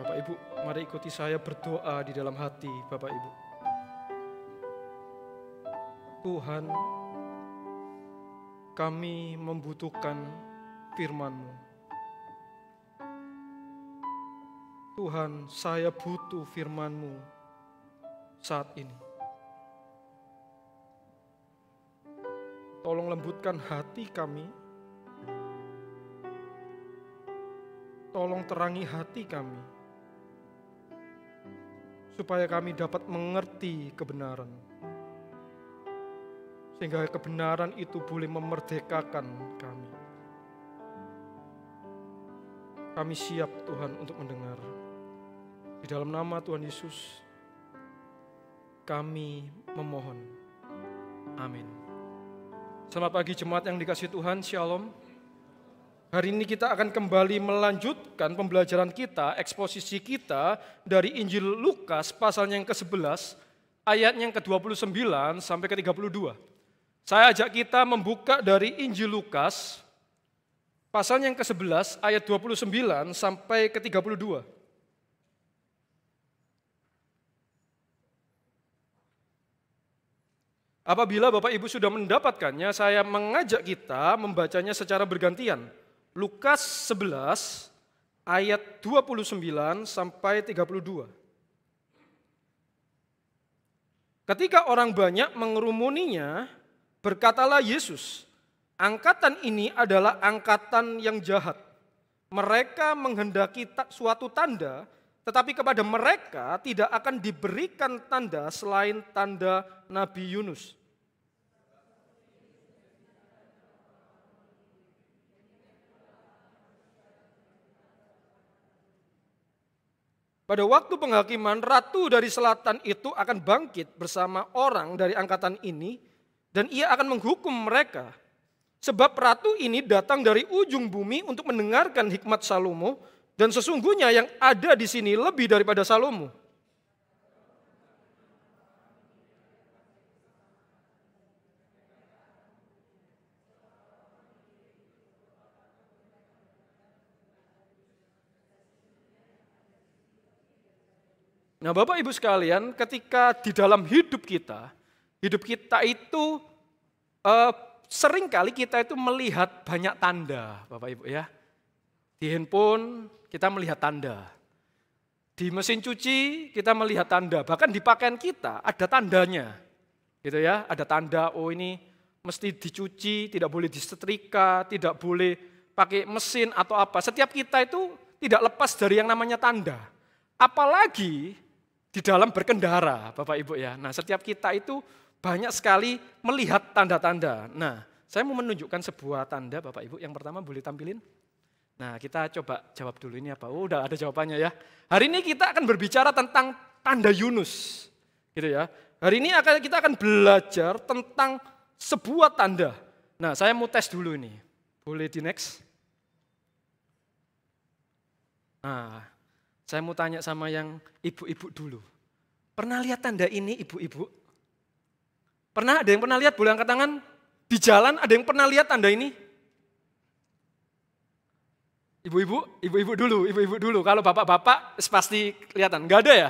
Bapak Ibu, mari ikuti saya berdoa di dalam hati Bapak Ibu. Tuhan, kami membutuhkan firman-Mu. Tuhan, saya butuh firman-Mu saat ini. Tolong lembutkan hati kami. Tolong terangi hati kami. Supaya kami dapat mengerti kebenaran. Sehingga kebenaran itu boleh memerdekakan kami. Kami siap Tuhan untuk mendengar. Di dalam nama Tuhan Yesus, kami memohon. Amin. Selamat pagi jemaat yang dikasihi Tuhan, Shalom. Hari ini kita akan kembali melanjutkan pembelajaran kita, eksposisi kita dari Injil Lukas pasalnya yang ke-11, ayatnya yang ke-29 sampai ke-32. Saya ajak kita membuka dari Injil Lukas, pasalnya yang ke-11, ayat 29 sampai ke-32. Apabila Bapak Ibu sudah mendapatkannya, saya mengajak kita membacanya secara bergantian. Lukas 11 ayat 29 sampai 32. Ketika orang banyak mengerumuninya, berkatalah Yesus, angkatan ini adalah angkatan yang jahat. Mereka menghendaki suatu tanda, tetapi kepada mereka tidak akan diberikan tanda selain tanda Nabi Yunus. Pada waktu penghakiman, ratu dari selatan itu akan bangkit bersama orang dari angkatan ini, dan ia akan menghukum mereka. Sebab ratu ini datang dari ujung bumi untuk mendengarkan hikmat Salomo, dan sesungguhnya yang ada di sini lebih daripada Salomo. Nah Bapak Ibu sekalian, ketika di dalam hidup kita itu seringkali kita itu melihat banyak tanda Bapak Ibu ya. Di handphone kita melihat tanda. Di mesin cuci kita melihat tanda, bahkan di pakaian kita ada tandanya. Gitu ya, ada tanda oh ini mesti dicuci, tidak boleh disetrika, tidak boleh pakai mesin atau apa. Setiap kita itu tidak lepas dari yang namanya tanda. Apalagi di dalam berkendara, Bapak Ibu ya. Nah, setiap kita itu banyak sekali melihat tanda-tanda. Nah, saya mau menunjukkan sebuah tanda, Bapak Ibu. Yang pertama boleh tampilin. Nah, kita coba jawab dulu ini apa. Oh, udah ada jawabannya ya. Hari ini kita akan berbicara tentang tanda Yunus. Gitu ya. Hari ini kita akan belajar tentang sebuah tanda. Nah, saya mau tes dulu ini. Boleh di next? Nah, saya mau tanya sama yang ibu-ibu dulu. Pernah lihat tanda ini ibu-ibu? Pernah? Ada yang pernah lihat? Boleh angkat tangan? Di jalan ada yang pernah lihat tanda ini? Ibu-ibu dulu. Kalau bapak-bapak pasti kelihatan. Enggak ada ya?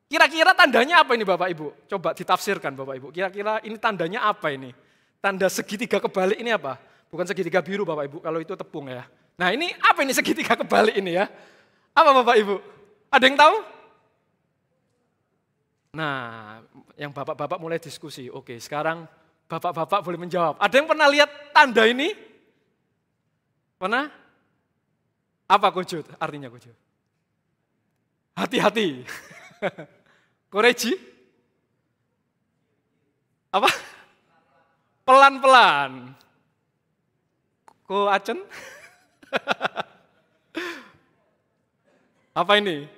Kira-kira tandanya apa ini Bapak Ibu? Coba ditafsirkan Bapak Ibu. Kira-kira ini tandanya apa ini? Tanda segitiga kebalik ini apa? Bukan segitiga biru Bapak Ibu, kalau itu tepung ya. Nah ini apa ini segitiga kebalik ini ya? Apa Bapak Ibu? Ada yang tahu? Nah, yang bapak-bapak mulai diskusi. Oke, sekarang bapak-bapak boleh menjawab. Ada yang pernah lihat tanda ini? Pernah? Apa kujud? Artinya kujud. Hati-hati. Koreji? Apa? Pelan-pelan. Ko acen? Apa ini?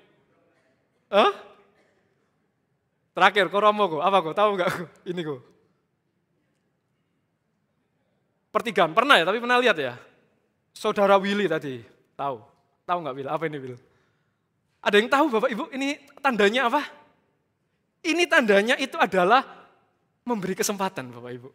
Terakhir, koromo ko. Apa ko? Tahu nggak ko? Ini ko. Pertigaan, pernah ya? Tapi pernah lihat ya? Saudara Willy tadi, tahu? Tahu nggak Will? Apa ini Will? Ada yang tahu Bapak Ibu? Ini tandanya apa? Ini tandanya itu adalah memberi kesempatan Bapak Ibu.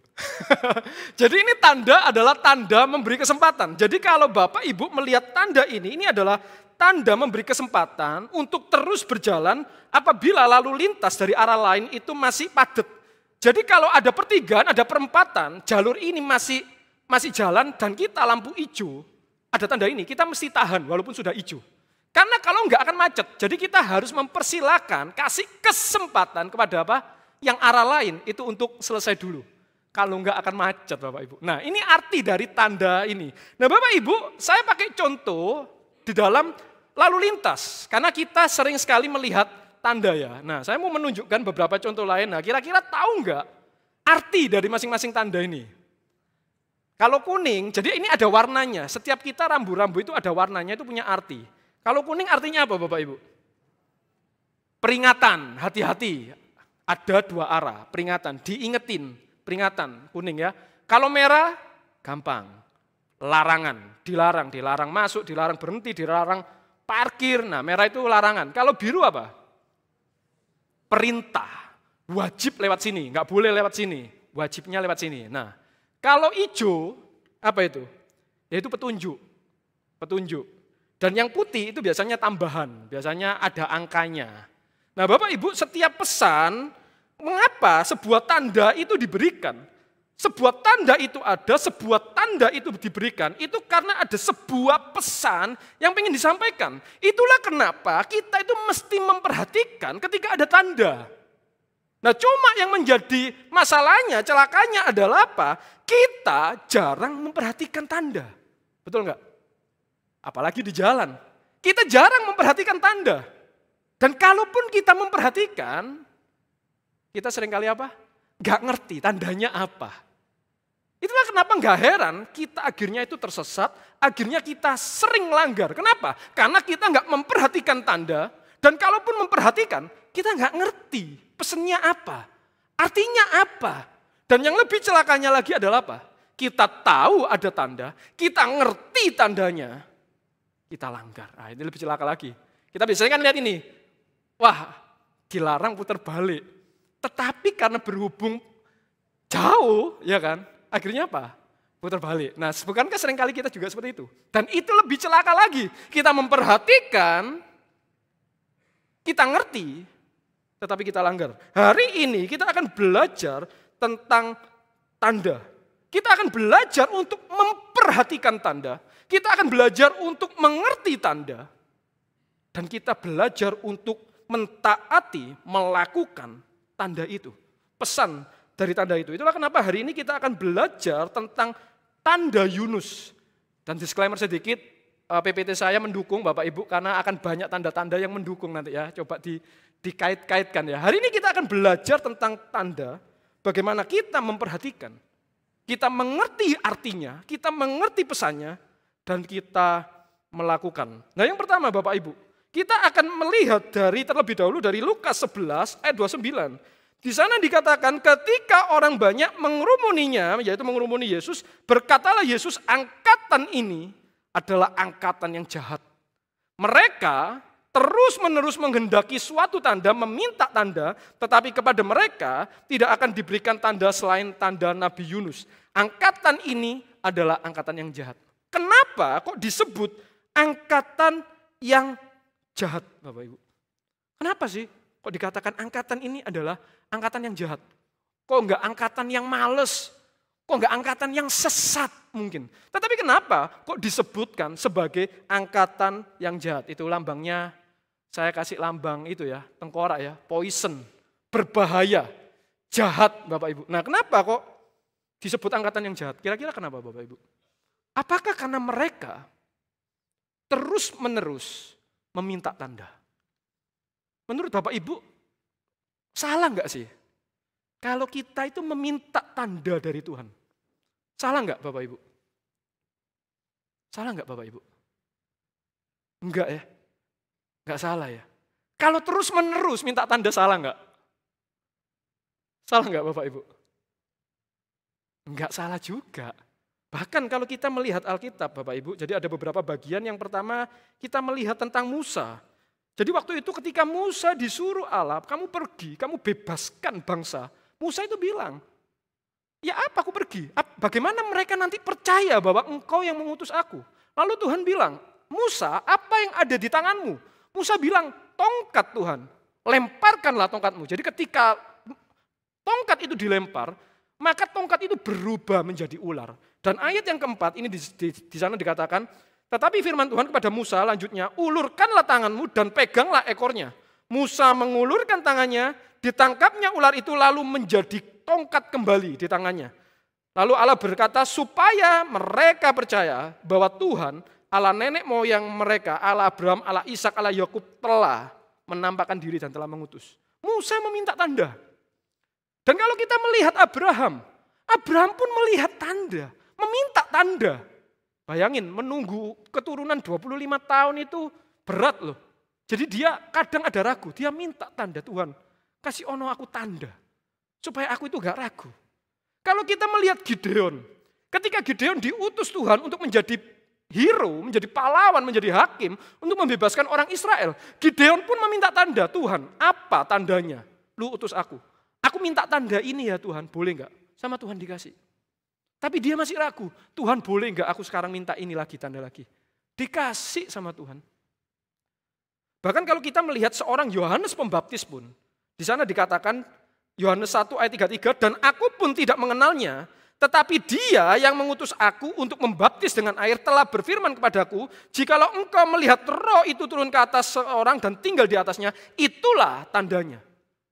Jadi ini tanda adalah tanda memberi kesempatan. Jadi kalau Bapak Ibu melihat tanda ini adalah tanda memberi kesempatan untuk terus berjalan apabila lalu lintas dari arah lain itu masih padat. Jadi kalau ada pertigaan, ada perempatan, jalur ini masih jalan dan kita lampu hijau, ada tanda ini, kita mesti tahan walaupun sudah hijau. Karena kalau enggak akan macet, jadi kita harus mempersilahkan, kasih kesempatan kepada apa? Yang arah lain itu untuk selesai dulu. Kalau enggak akan macet Bapak Ibu. Nah ini arti dari tanda ini. Nah Bapak Ibu, saya pakai contoh di dalam lalu lintas. Karena kita sering sekali melihat tanda ya. Nah saya mau menunjukkan beberapa contoh lain. Nah kira-kira tahu enggak arti dari masing-masing tanda ini? Kalau kuning, jadi ini ada warnanya. Setiap kita rambu-rambu itu ada warnanya, itu punya arti. Kalau kuning artinya apa Bapak Ibu? Peringatan, hati-hati. Ada dua arah, peringatan, diingetin, peringatan, kuning ya. Kalau merah, gampang. Larangan, dilarang masuk, dilarang berhenti, dilarang parkir. Nah merah itu larangan. Kalau biru apa? Perintah, wajib lewat sini, nggak boleh lewat sini. Wajibnya lewat sini. Nah kalau hijau, apa itu? Yaitu petunjuk. Dan yang putih itu biasanya tambahan, biasanya ada angkanya. Nah Bapak Ibu, setiap pesan, mengapa sebuah tanda itu diberikan? Sebuah tanda itu ada, sebuah tanda itu diberikan, itu karena ada sebuah pesan yang ingin disampaikan. Itulah kenapa kita itu mesti memperhatikan ketika ada tanda. Nah cuma yang menjadi masalahnya, celakanya adalah apa? Kita jarang memperhatikan tanda. Betul enggak? Apalagi di jalan. Kita jarang memperhatikan tanda. Dan kalaupun kita memperhatikan, kita seringkali apa? Gak ngerti tandanya apa. Itulah kenapa gak heran kita akhirnya itu tersesat, akhirnya kita sering langgar. Kenapa? Karena kita gak memperhatikan tanda, dan kalaupun memperhatikan, kita gak ngerti pesannya apa, artinya apa. Dan yang lebih celakanya lagi adalah apa? Kita tahu ada tanda, kita ngerti tandanya, kita langgar. Nah, ini lebih celaka lagi. Kita biasanya kan lihat ini, wah dilarang putar balik. Tetapi karena berhubung jauh, ya kan, akhirnya apa? Putar balik. Nah, bukankah seringkali kita juga seperti itu? Dan itu lebih celaka lagi. Kita memperhatikan, kita ngerti, tetapi kita langgar. Hari ini kita akan belajar tentang tanda. Kita akan belajar untuk memperhatikan tanda. Kita akan belajar untuk mengerti tanda. Dan kita belajar untuk mentaati, melakukan tanda itu. Pesan dari tanda itu. Itulah kenapa hari ini kita akan belajar tentang tanda Yunus. Dan disclaimer sedikit, PPT saya mendukung Bapak Ibu karena akan banyak tanda-tanda yang mendukung nanti ya. Coba dikait-kaitkan ya. Hari ini kita akan belajar tentang tanda, bagaimana kita memperhatikan. Kita mengerti artinya, kita mengerti pesannya, dan kita melakukan. Nah yang pertama Bapak Ibu, kita akan melihat terlebih dahulu dari Lukas 11 ayat 29. Di sana dikatakan ketika orang banyak mengerumuninya, yaitu mengerumuni Yesus, berkatalah Yesus, angkatan ini adalah angkatan yang jahat. Mereka terus-menerus menghendaki suatu tanda, meminta tanda, tetapi kepada mereka tidak akan diberikan tanda selain tanda Nabi Yunus. Angkatan ini adalah angkatan yang jahat. Kenapa kok disebut angkatan yang jahat, Bapak Ibu? Kenapa sih kok dikatakan angkatan ini adalah angkatan yang jahat? Kok enggak angkatan yang males? Kok enggak angkatan yang sesat mungkin? Tetapi kenapa kok disebutkan sebagai angkatan yang jahat? Itu lambangnya, saya kasih lambang itu ya, tengkorak ya, poison, berbahaya, jahat Bapak Ibu. Nah kenapa kok disebut angkatan yang jahat? Kira-kira kenapa Bapak Ibu? Apakah karena mereka terus-menerus meminta tanda? Menurut Bapak Ibu, salah enggak sih? Kalau kita itu meminta tanda dari Tuhan. Salah enggak Bapak Ibu? Salah enggak Bapak Ibu? Enggak ya? Enggak salah ya? Kalau terus-menerus minta tanda salah enggak? Salah enggak Bapak Ibu? Enggak salah juga. Bahkan kalau kita melihat Alkitab Bapak Ibu, jadi ada beberapa bagian. Yang pertama kita melihat tentang Musa. Jadi waktu itu ketika Musa disuruh Allah, kamu pergi, kamu bebaskan bangsa. Musa itu bilang, ya apa aku pergi? Bagaimana mereka nanti percaya bahwa engkau yang mengutus aku? Lalu Tuhan bilang, Musa, apa yang ada di tanganmu? Musa bilang, tongkat Tuhan, lemparkanlah tongkatmu. Jadi ketika tongkat itu dilempar, maka tongkat itu berubah menjadi ular. Dan ayat yang keempat, ini di sana dikatakan, tetapi firman Tuhan kepada Musa lanjutnya, ulurkanlah tanganmu dan peganglah ekornya. Musa mengulurkan tangannya, ditangkapnya ular itu lalu menjadi tongkat kembali di tangannya. Lalu Allah berkata, supaya mereka percaya bahwa Tuhan, Allah nenek moyang mereka, Allah Abraham, Allah Ishak, Allah Yakub telah menampakkan diri dan telah mengutus. Musa meminta tanda. Dan kalau kita melihat Abraham, Abraham pun melihat tanda, meminta tanda. Bayangin, menunggu keturunan 25 tahun itu berat loh. Jadi dia kadang ada ragu, dia minta tanda, Tuhan, kasih ono aku tanda, supaya aku itu gak ragu. Kalau kita melihat Gideon, ketika Gideon diutus Tuhan untuk menjadi hero, menjadi pahlawan, menjadi hakim, untuk membebaskan orang Israel, Gideon pun meminta tanda, Tuhan, apa tandanya? Lu utus aku. Aku minta tanda ini ya Tuhan, boleh gak? Sama Tuhan dikasih. Tapi dia masih ragu, Tuhan boleh gak aku sekarang minta ini lagi, tanda lagi. Dikasih sama Tuhan. Bahkan kalau kita melihat seorang Yohanes Pembaptis pun, di sana dikatakan, Yohanes 1 ayat 33, dan aku pun tidak mengenalnya, tetapi dia yang mengutus aku untuk membaptis dengan air telah berfirman kepadaku, jikalau engkau melihat roh itu turun ke atas seorang dan tinggal di atasnya, itulah tandanya.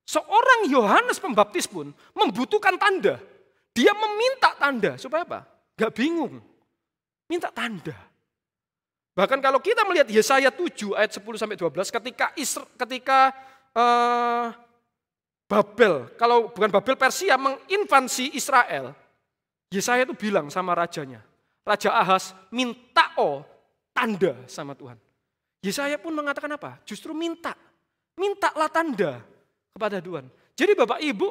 Seorang Yohanes Pembaptis pun membutuhkan tanda. Dia meminta tanda, supaya apa? Gak bingung, minta tanda. Bahkan kalau kita melihat Yesaya 7 ayat 10-12, ketika Babel, kalau bukan Babel, Persia menginvasi Israel, Yesaya itu bilang sama rajanya, Raja Ahaz, minta tanda sama Tuhan. Yesaya pun mengatakan apa? Justru mintalah tanda kepada Tuhan. Jadi Bapak Ibu,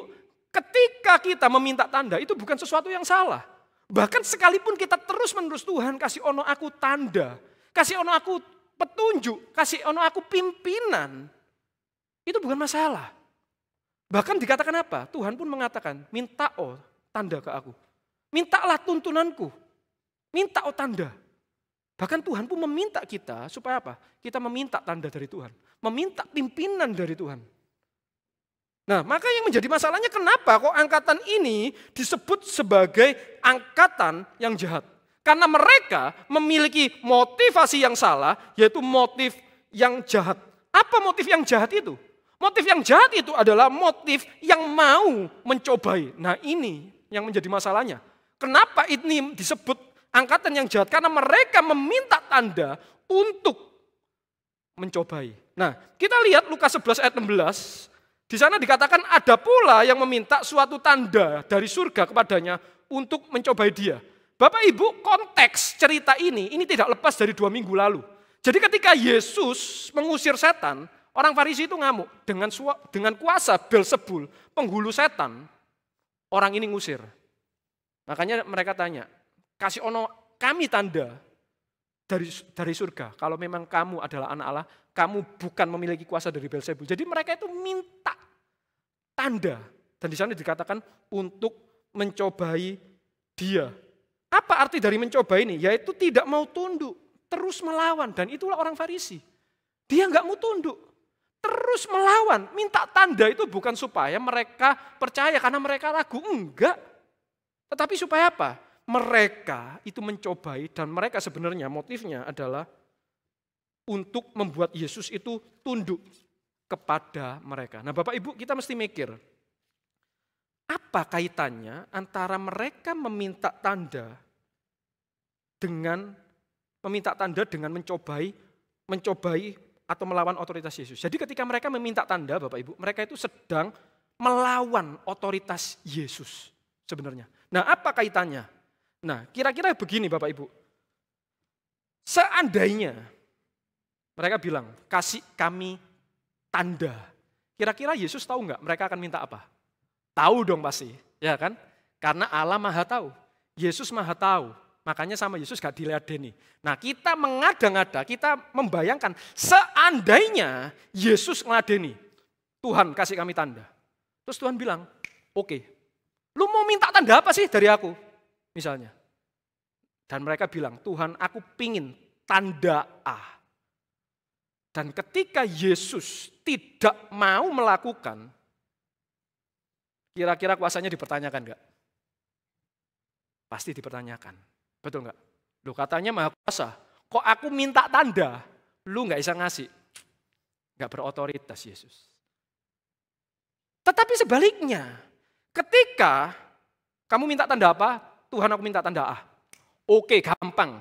ketika kita meminta tanda, itu bukan sesuatu yang salah. Bahkan sekalipun kita terus-menerus, Tuhan kasih ono aku tanda, kasih ono aku petunjuk, kasih ono aku pimpinan, itu bukan masalah. Bahkan dikatakan apa? Tuhan pun mengatakan, minta tanda ke aku. Mintalah tuntunanku. Minta tanda. Bahkan Tuhan pun meminta kita supaya apa? Kita meminta tanda dari Tuhan. Meminta pimpinan dari Tuhan. Nah, maka yang menjadi masalahnya kenapa kok angkatan ini disebut sebagai angkatan yang jahat? Karena mereka memiliki motivasi yang salah, yaitu motif yang jahat. Apa motif yang jahat itu? Motif yang jahat itu adalah motif yang mau mencobai. Nah ini yang menjadi masalahnya. Kenapa ini disebut angkatan yang jahat? Karena mereka meminta tanda untuk mencobai. Nah kita lihat Lukas 11 ayat 16. Di sana dikatakan ada pula yang meminta suatu tanda dari surga kepadanya untuk mencobai dia. Bapak Ibu, konteks cerita ini tidak lepas dari 2 minggu lalu. Jadi ketika Yesus mengusir setan, orang Farisi itu ngamuk dengan kuasa Beelzebul, penghulu setan, orang ini ngusir. Makanya mereka tanya, kasih ono kami tanda dari surga. Kalau memang kamu adalah anak Allah, kamu bukan memiliki kuasa dari Beelzebul. Jadi mereka itu minta tanda. Dan di sana dikatakan untuk mencobai dia. Apa arti dari mencoba ini? Yaitu tidak mau tunduk, terus melawan. Dan itulah orang Farisi. Dia nggak mau tunduk, terus melawan. Minta tanda itu bukan supaya mereka percaya karena mereka ragu. Enggak. Tetapi supaya apa? Mereka itu mencobai dan mereka sebenarnya motifnya adalah untuk membuat Yesus itu tunduk kepada mereka. Nah Bapak Ibu kita mesti mikir. Apa kaitannya antara mereka meminta tanda dengan mencobai atau melawan otoritas Yesus. Jadi ketika mereka meminta tanda Bapak Ibu, mereka itu sedang melawan otoritas Yesus sebenarnya. Nah apa kaitannya? Nah kira-kira begini Bapak Ibu. Seandainya mereka bilang, kasih kami tanda. Kira-kira Yesus tahu nggak mereka akan minta apa? Tahu dong pasti, ya kan? Karena Allah Maha tahu, Yesus Maha tahu. Makanya sama Yesus gak diladeni. Nah kita mengada-ngada, kita membayangkan seandainya Yesus meladeni, Tuhan kasih kami tanda. Terus Tuhan bilang, oke, lu mau minta tanda apa sih dari aku? Misalnya. Dan mereka bilang, Tuhan aku pingin tanda A. Dan ketika Yesus tidak mau melakukan, kira-kira kuasanya dipertanyakan enggak? Pasti dipertanyakan. Betul enggak? Loh katanya maha kuasa. Kok aku minta tanda, lu enggak bisa ngasih. Enggak berotoritas Yesus. Tetapi sebaliknya, ketika kamu minta tanda apa? Tuhan aku minta tanda A. Oke, gampang.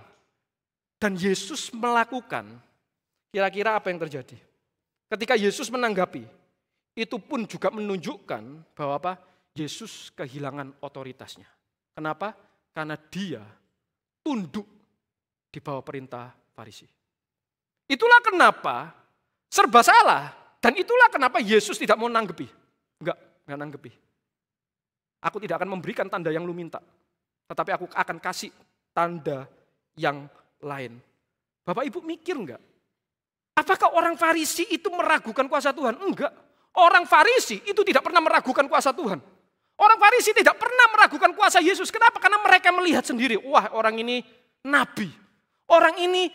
Dan Yesus melakukan, kira-kira apa yang terjadi? Ketika Yesus menanggapi, itu pun juga menunjukkan bahwa apa? Yesus kehilangan otoritasnya. Kenapa? Karena dia tunduk di bawah perintah Farisi. Itulah kenapa serba salah. Dan itulah kenapa Yesus tidak mau nanggepi. Enggak nanggepi. Aku tidak akan memberikan tanda yang lu minta. Tetapi aku akan kasih tanda yang lain. Bapak Ibu mikir enggak? Apakah orang Farisi itu meragukan kuasa Tuhan? Enggak. Orang Farisi itu tidak pernah meragukan kuasa Tuhan. Orang Farisi tidak pernah meragukan kuasa Yesus. Kenapa? Karena mereka melihat sendiri. Wah, orang ini nabi. Orang ini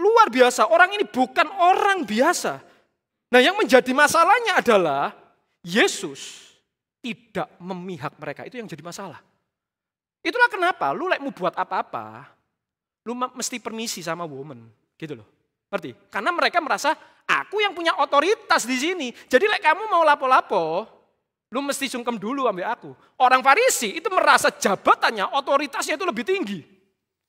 luar biasa. Orang ini bukan orang biasa. Nah, yang menjadi masalahnya adalah Yesus tidak memihak mereka. Itu yang jadi masalah. Itulah kenapa lu mau buat apa-apa, lu mesti permisi sama woman. Gitu loh. Ngerti? Karena mereka merasa, aku yang punya otoritas di sini. Jadi kamu mau lapo-lapo, lu mesti sungkem dulu ambil aku. Orang Farisi itu merasa jabatannya, otoritasnya itu lebih tinggi.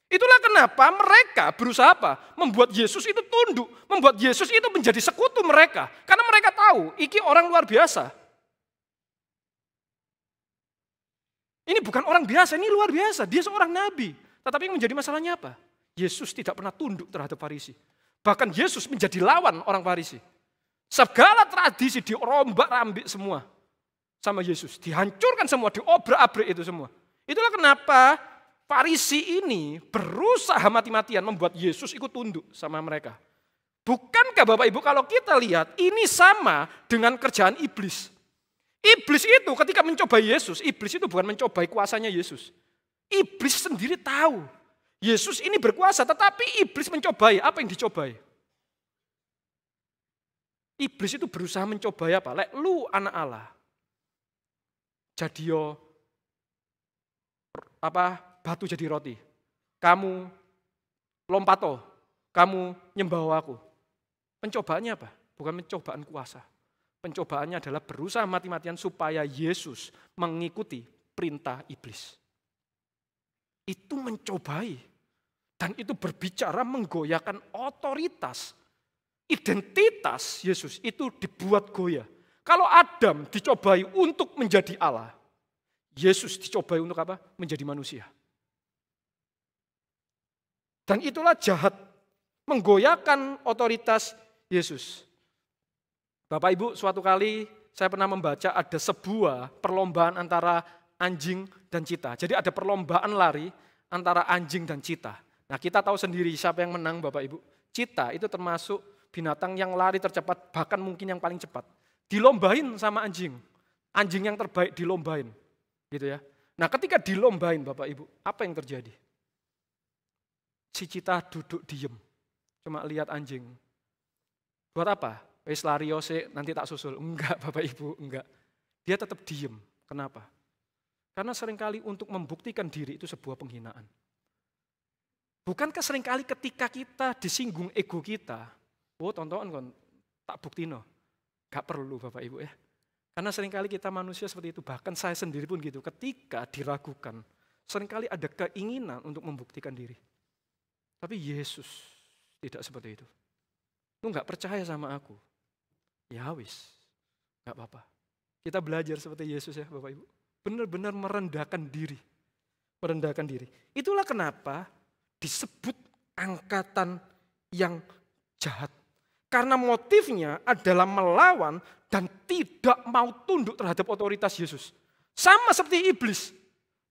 Itulah kenapa mereka berusaha apa? Membuat Yesus itu tunduk. Membuat Yesus itu menjadi sekutu mereka. Karena mereka tahu, iki orang luar biasa. Ini bukan orang biasa, ini luar biasa. Dia seorang nabi. Tetapi yang menjadi masalahnya apa? Yesus tidak pernah tunduk terhadap Farisi. Bahkan Yesus menjadi lawan orang Farisi. Segala tradisi dirombak-rambik semua sama Yesus. Dihancurkan semua, diobrak-abrik itu semua. Itulah kenapa Farisi ini berusaha mati-matian membuat Yesus ikut tunduk sama mereka. Bukankah Bapak Ibu kalau kita lihat ini sama dengan kerjaan iblis. Iblis itu ketika mencobai Yesus, iblis itu bukan mencobai kuasanya Yesus. Iblis sendiri tahu. Yesus ini berkuasa, tetapi iblis mencobai. Apa yang dicobai? Iblis itu berusaha mencobai apa? Lek lu anak Allah. Jadiyo batu jadi roti. Kamu lompato, kamu nyembah aku. Pencobaannya apa? Bukan pencobaan kuasa. Pencobaannya adalah berusaha mati-matian supaya Yesus mengikuti perintah iblis. Itu mencobai. Dan itu berbicara menggoyahkan otoritas. Identitas Yesus itu dibuat goyah. Kalau Adam dicobai untuk menjadi Allah, Yesus dicobai untuk apa? Menjadi manusia. Dan itulah jahat. Menggoyahkan otoritas Yesus. Bapak Ibu, suatu kali saya pernah membaca ada sebuah perlombaan antara anjing dan cita. Jadi ada perlombaan lari antara anjing dan cita. Nah, kita tahu sendiri siapa yang menang Bapak Ibu. Cita itu termasuk binatang yang lari tercepat, bahkan mungkin yang paling cepat. Dilombain sama anjing. Anjing yang terbaik dilombain. Gitu ya. Nah, ketika dilombain Bapak Ibu, apa yang terjadi? Si cita duduk diem. Cuma lihat anjing. Buat apa? Wes lari ose, nanti tak susul. Enggak Bapak Ibu, enggak. Dia tetap diem. Kenapa? Karena seringkali untuk membuktikan diri itu sebuah penghinaan. Bukankah seringkali ketika kita disinggung ego kita, oh tonton kon tak buktino. Gak perlu Bapak Ibu ya. Karena seringkali kita manusia seperti itu, bahkan saya sendiri pun gitu. Ketika diragukan, seringkali ada keinginan untuk membuktikan diri. Tapi Yesus tidak seperti itu. Lu gak percaya sama aku? Ya wis, gak apa-apa. Kita belajar seperti Yesus ya Bapak Ibu. Benar-benar merendahkan diri. Merendahkan diri. Itulah kenapa disebut angkatan yang jahat. Karena motifnya adalah melawan dan tidak mau tunduk terhadap otoritas Yesus. Sama seperti iblis.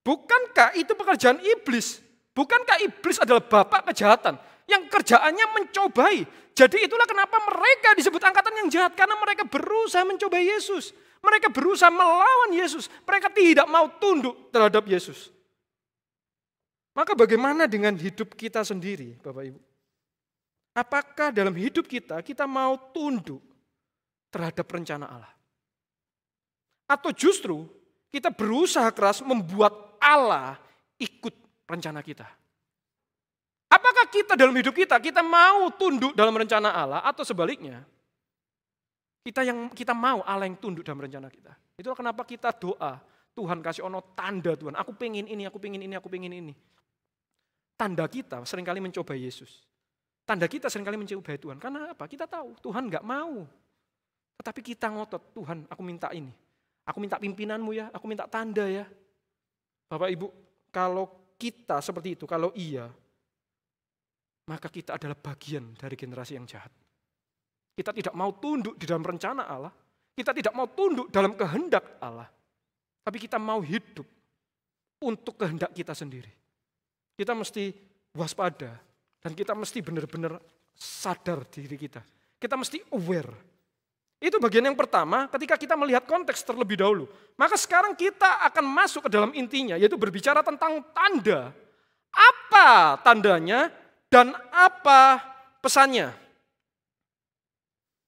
Bukankah itu pekerjaan iblis? Bukankah iblis adalah bapak kejahatan yang kerjaannya mencobai? Jadi itulah kenapa mereka disebut angkatan yang jahat. Karena mereka berusaha mencobai Yesus. Mereka berusaha melawan Yesus. Mereka tidak mau tunduk terhadap Yesus. Maka bagaimana dengan hidup kita sendiri, Bapak Ibu? Apakah dalam hidup kita mau tunduk terhadap rencana Allah? Atau justru kita berusaha keras membuat Allah ikut rencana kita? Apakah kita dalam hidup kita mau tunduk dalam rencana Allah atau sebaliknya? Kita mau Allah yang tunduk dalam rencana kita. Itulah kenapa kita doa, Tuhan kasih ono tanda Tuhan, aku pengen ini, aku pengen ini, aku pengen ini. Tanda kita seringkali mencobai Yesus. Tanda kita seringkali mencobai Tuhan. Karena apa? Kita tahu Tuhan enggak mau. Tetapi kita ngotot, Tuhan aku minta ini. Aku minta pimpinanmu ya, aku minta tanda ya. Bapak Ibu, kalau kita seperti itu, kalau iya, maka kita adalah bagian dari generasi yang jahat. Kita tidak mau tunduk di dalam rencana Allah. Kita tidak mau tunduk dalam kehendak Allah. Tapi kita mau hidup untuk kehendak kita sendiri. Kita mesti waspada. Dan kita mesti benar-benar sadar diri kita. Kita mesti aware. Itu bagian yang pertama ketika kita melihat konteks terlebih dahulu. Maka sekarang kita akan masuk ke dalam intinya. Yaitu berbicara tentang tanda. Apa tandanya? Dan apa pesannya?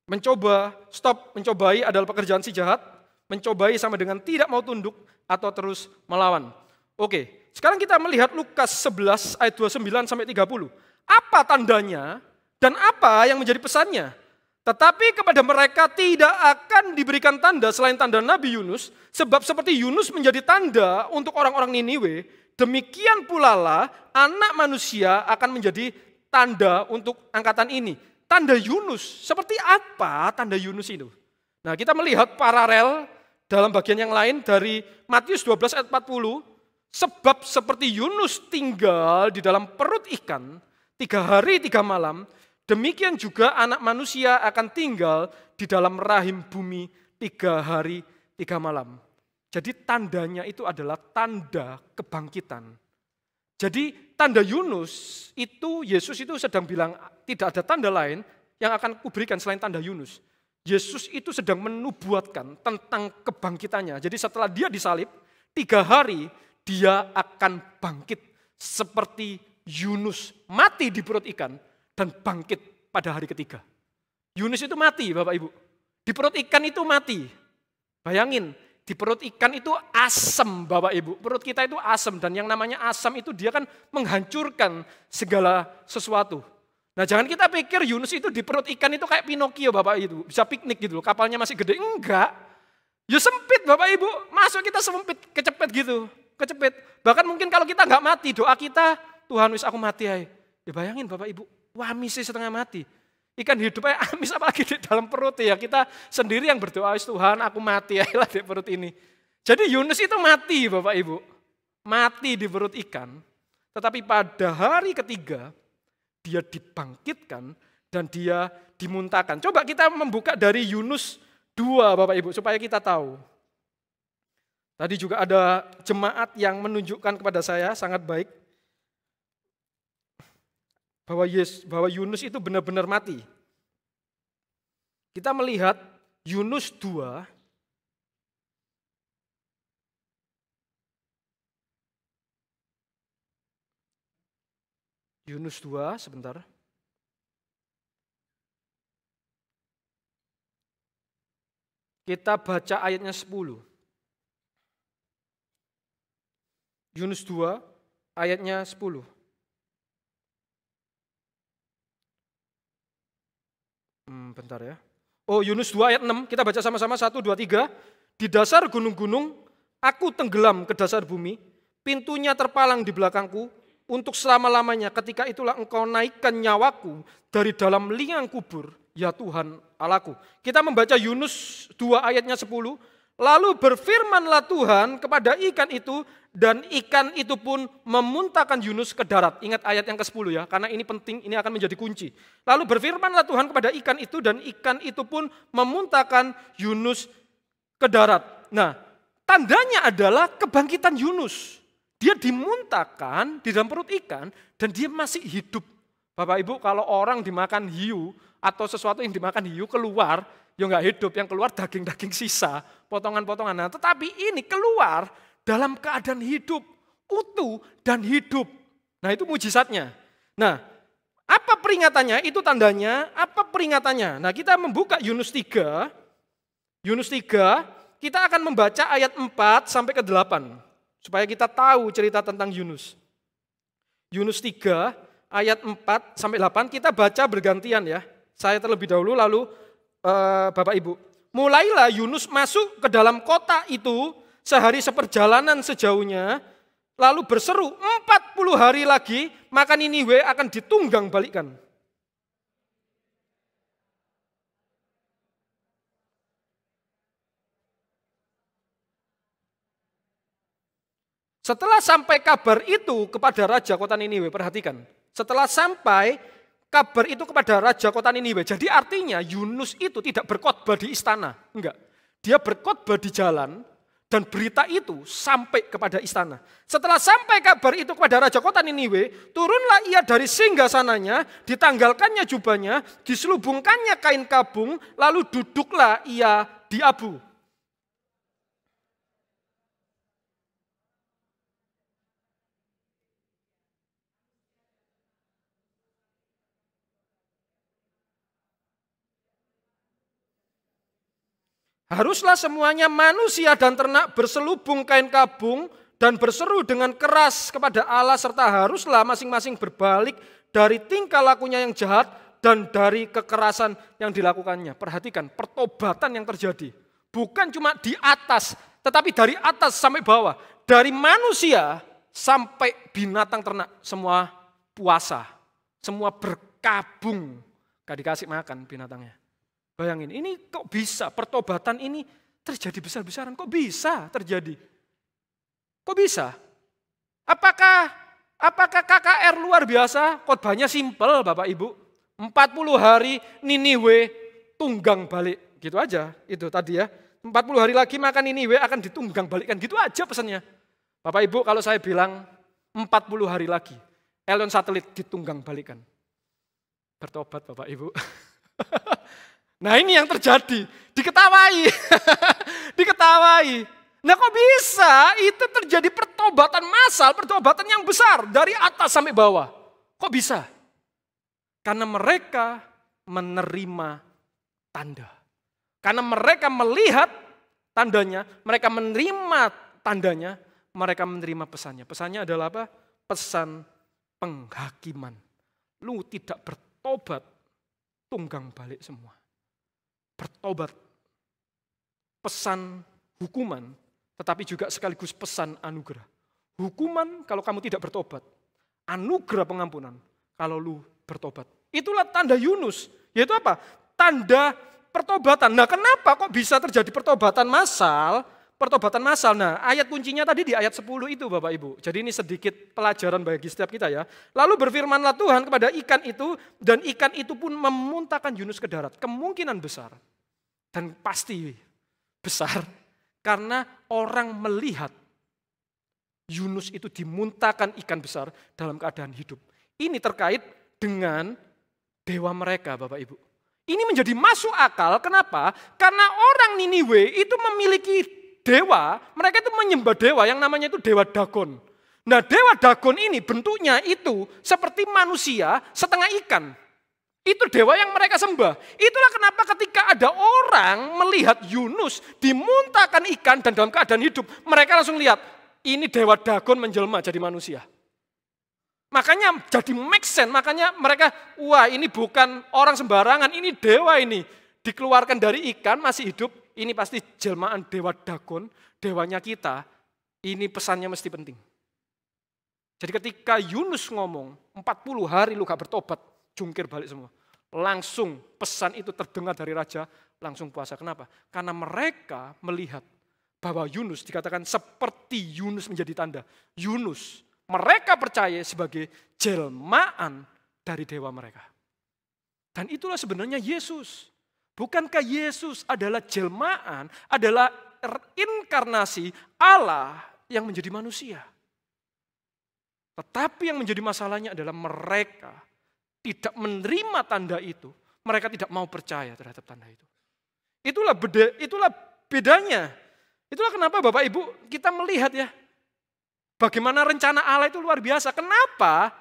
Mencobai adalah pekerjaan si jahat. Mencobai sama dengan tidak mau tunduk atau terus melawan. Oke, sekarang kita melihat Lukas 11 ayat 29 sampai 30. Apa tandanya dan apa yang menjadi pesannya? Tetapi kepada mereka tidak akan diberikan tanda selain tanda Nabi Yunus. Sebab seperti Yunus menjadi tanda untuk orang-orang Niniwe, demikian pula lah anak manusia akan menjadi tanda untuk angkatan ini. Tanda Yunus, seperti apa tanda Yunus itu? Nah, kita melihat paralel dalam bagian yang lain dari Matius 12 ayat 40. Sebab seperti Yunus tinggal di dalam perut ikan 3 hari 3 malam, demikian juga anak manusia akan tinggal di dalam rahim bumi 3 hari 3 malam. Jadi tandanya itu adalah tanda kebangkitan. Jadi tanda Yunus itu, Yesus itu sedang bilang tidak ada tanda lain yang akan kuberikan selain tanda Yunus. Yesus itu sedang menubuatkan tentang kebangkitannya. Jadi setelah dia disalib, 3 hari dia akan bangkit seperti Yunus mati di perut ikan dan bangkit pada hari ketiga. Yunus itu mati Bapak Ibu. Di perut ikan itu mati. Bayangin. Di perut ikan itu asam Bapak Ibu. Perut kita itu asam dan yang namanya asam itu dia kan menghancurkan segala sesuatu. Nah jangan kita pikir Yunus itu di perut ikan itu kayak Pinocchio Bapak Ibu. Bisa piknik gitu loh, kapalnya masih gede. Enggak. Ya sempit Bapak Ibu. Masuk kita sempit, kecepet gitu. Kecepet. Bahkan mungkin kalau kita enggak mati, doa kita, Tuhan wis aku mati ay. Ya bayangin Bapak Ibu, wami sih setengah mati. Ikan hidup aja amis apalagi di dalam perut ya. Kita sendiri yang berdoa, Tuhan aku mati aja di perut ini. Jadi Yunus itu mati Bapak Ibu. Mati di perut ikan. Tetapi pada hari ketiga dia dibangkitkan dan dia dimuntahkan. Coba kita membuka dari Yunus 2 Bapak Ibu supaya kita tahu. Tadi juga ada jemaat yang menunjukkan kepada saya sangat baik. Bahwa Yunus itu benar-benar mati. Kita melihat Yunus 2 sebentar. Kita baca ayatnya 10. Yunus 2 ayatnya 10. Bentar ya. Oh Yunus 2 ayat 6, kita baca sama-sama 1, 2, 3. Di dasar gunung-gunung, aku tenggelam ke dasar bumi, pintunya terpalang di belakangku, untuk selama-lamanya ketika itulah engkau naikkan nyawaku dari dalam liang kubur, ya Tuhan Allahku. Kita membaca Yunus 2 ayatnya 10, lalu berfirmanlah Tuhan kepada ikan itu, dan ikan itu pun memuntahkan Yunus ke darat. Ingat ayat yang ke-10 ya, karena ini penting, ini akan menjadi kunci. Lalu berfirmanlah Tuhan kepada ikan itu, dan ikan itu pun memuntahkan Yunus ke darat. Nah, tandanya adalah kebangkitan Yunus. Dia dimuntahkan di dalam perut ikan, dan dia masih hidup. Bapak Ibu, kalau orang dimakan hiu, atau sesuatu yang dimakan hiu keluar, ya enggak hidup, yang keluar daging-daging sisa, potongan-potongan. Nah, tetapi ini keluar dalam keadaan hidup, utuh dan hidup. Nah itu mujizatnya. Nah, Apa peringatannya? Itu tandanya. Apa peringatannya? Nah, kita membuka Yunus 3. Yunus 3, kita akan membaca ayat 4 sampai ke 8. Supaya kita tahu cerita tentang Yunus. Yunus 3, ayat 4 sampai 8, kita baca bergantian ya. Saya terlebih dahulu, lalu Bapak Ibu. Mulailah Yunus masuk ke dalam kota itu sehari seperjalanan sejauhnya, lalu berseru 40 hari lagi, maka Niniwe akan ditunggang balikkan. Setelah sampai kabar itu kepada Raja kota Niniwe, perhatikan. Setelah sampai kabar itu kepada Raja kota Niniwe, jadi artinya Yunus itu tidak berkhotbah di istana. Enggak. Dia berkhotbah di jalan, dan berita itu sampai kepada istana. Setelah sampai kabar itu kepada Raja kota Niniwe, turunlah ia dari singgasananya, ditanggalkannya jubahnya, diselubungkannya kain kabung, lalu duduklah ia di abu. Haruslah semuanya manusia dan ternak berselubung kain kabung dan berseru dengan keras kepada Allah, serta haruslah masing-masing berbalik dari tingkah lakunya yang jahat dan dari kekerasan yang dilakukannya. Perhatikan pertobatan yang terjadi. Bukan cuma di atas, tetapi dari atas sampai bawah. Dari manusia sampai binatang ternak, semua puasa. Semua berkabung, gak dikasih makan binatangnya. Bayangin, ini kok bisa pertobatan ini terjadi besar-besaran? Kok bisa terjadi? Kok bisa? Apakah KKR luar biasa? Khotbahnya simpel Bapak Ibu. 40 hari Niniwe tunggang balik. Gitu aja, itu tadi ya. 40 hari lagi maka Niniwe akan ditunggang balikkan. Gitu aja pesannya. Bapak Ibu, kalau saya bilang 40 hari lagi, Elon satelit ditunggang balikkan. Bertobat Bapak Ibu. Nah ini yang terjadi, diketawai, diketawai. Nah kok bisa itu terjadi pertobatan massal, pertobatan yang besar dari atas sampai bawah. Kok bisa? Karena mereka menerima tanda. Karena mereka melihat tandanya, mereka menerima tandanya, mereka menerima pesannya. Pesannya adalah apa? Pesan penghakiman. Lu tidak bertobat, tunggang balik semua. Bertobat, pesan hukuman, tetapi juga sekaligus pesan anugerah. Hukuman kalau kamu tidak bertobat, anugerah pengampunan kalau lu bertobat. Itulah tanda Yunus, yaitu apa? Tanda pertobatan. Nah kenapa kok bisa terjadi pertobatan massal? Pertobatan massal, nah ayat kuncinya tadi di ayat 10 itu Bapak Ibu. Jadi ini sedikit pelajaran bagi setiap kita ya. Lalu berfirmanlah Tuhan kepada ikan itu, dan ikan itu pun memuntahkan Yunus ke darat. Kemungkinan besar, dan pasti besar, karena orang melihat Yunus itu dimuntahkan ikan besar dalam keadaan hidup. Ini terkait dengan dewa mereka Bapak Ibu. Ini menjadi masuk akal, kenapa? Karena orang Niniwe itu memiliki dewa, mereka itu menyembah dewa yang namanya itu dewa Dagon. Nah dewa Dagon ini bentuknya itu seperti manusia setengah ikan. Itu dewa yang mereka sembah. Itulah kenapa ketika ada orang melihat Yunus dimuntahkan ikan dan dalam keadaan hidup, mereka langsung lihat, ini dewa Dagon menjelma jadi manusia. Makanya jadi make sense, makanya mereka, wah ini bukan orang sembarangan, ini dewa ini. Dikeluarkan dari ikan, masih hidup, ini pasti jelmaan dewa Dagon, dewanya kita, ini pesannya mesti penting. Jadi ketika Yunus ngomong, 40 hari lu gak bertobat, jungkir balik semua. Langsung pesan itu terdengar dari raja, langsung puasa. Kenapa? Karena mereka melihat bahwa Yunus dikatakan seperti Yunus menjadi tanda. Yunus, mereka percaya sebagai jelmaan dari dewa mereka. Dan itulah sebenarnya Yesus. Bukankah Yesus adalah jelmaan, adalah inkarnasi Allah yang menjadi manusia? Tetapi yang menjadi masalahnya adalah mereka tidak menerima tanda itu. Mereka tidak mau percaya terhadap tanda itu. Itulah bedanya. Itulah kenapa Bapak Ibu kita melihat ya, bagaimana rencana Allah itu luar biasa. Kenapa